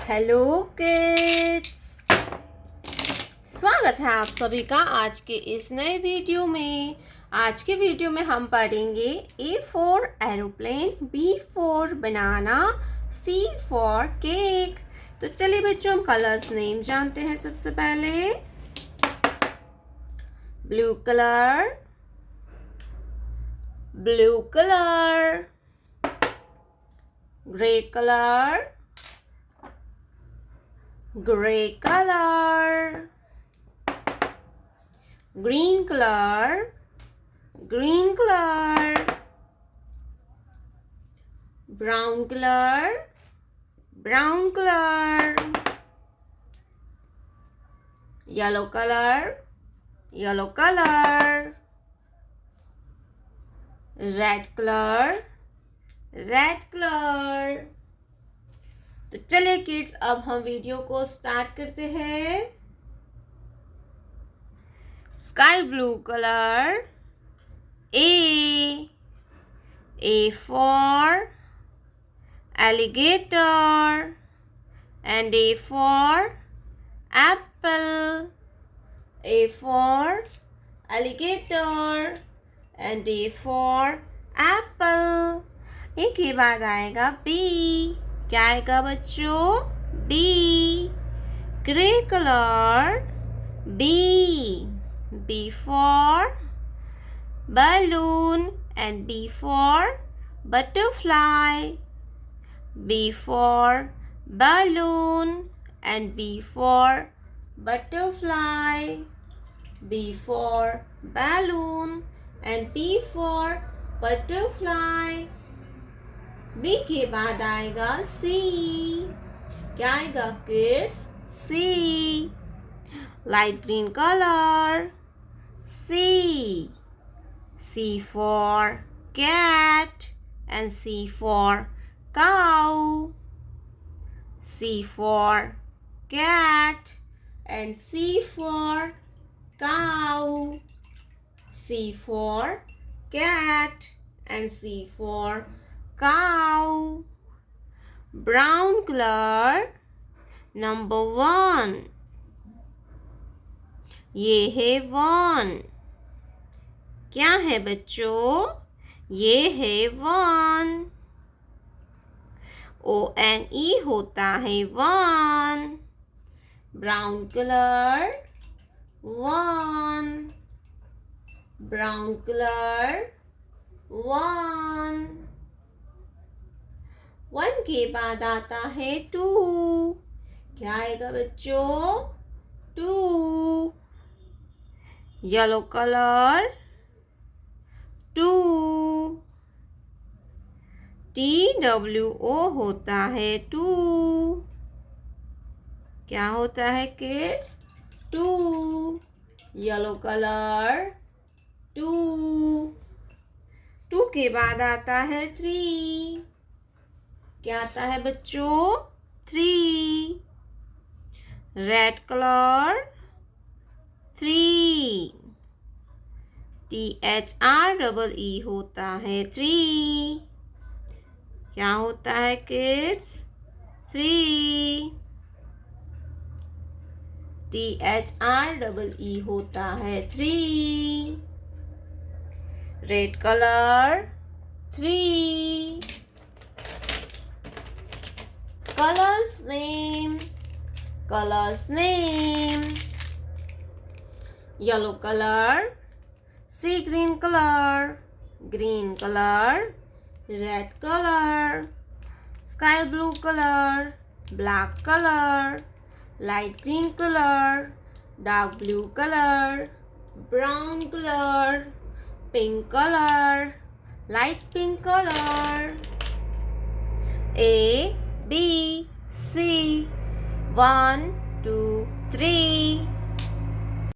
Hello kids, स्वागत है आप सभी का आज के इस नए वीडियो में। आज के वीडियो में हम पढ़ेंगे A for aeroplane, B for banana, C for cake. तो चलिए बच्चों, हम कलर्स नेम जानते हैं। सबसे पहले blue colour, blue colour, grey colour, gray color, green color, green color, brown color, brown color, yellow color, yellow color, red color, red color। तो चलिए किड्स, अब हम वीडियो को स्टार्ट करते हैं। Sky blue colour, A for alligator and A for apple, A for alligator and A for apple. A के बाद आएगा बी। क्या आएगा बच्चों? B. Grey colour, B for balloon and B for butterfly, B for balloon and B for butterfly, B for balloon and B for butterfly। B के बाद आएगा C. क्या आएगा kids? C. Light green colour, C for cat and C for cow, C for cat and C for cow, C for cat and C for cow। brown color, number 1। ये है 1। क्या है बच्चों? ये है 1। ONE होता है 1। Brown colour 1, brown colour 1। 1 के बाद आता है 2। क्या आएगा बच्चों? 2। Yellow colour 2। TWO होता है 2। क्या होता है किड्स? 2। Yellow colour 2। 2 के बाद आता है 3। क्या आता है बच्चों? 3। Red colour 3। THREE होता है 3। क्या होता है किड्स? 3। THREE होता है 3। Red colour 3। Colours name, yellow colour, sea green color, green color, red color, sky blue color, black color, light green color, dark blue color, brown color, pink color, light pink color। A B C 1 2 3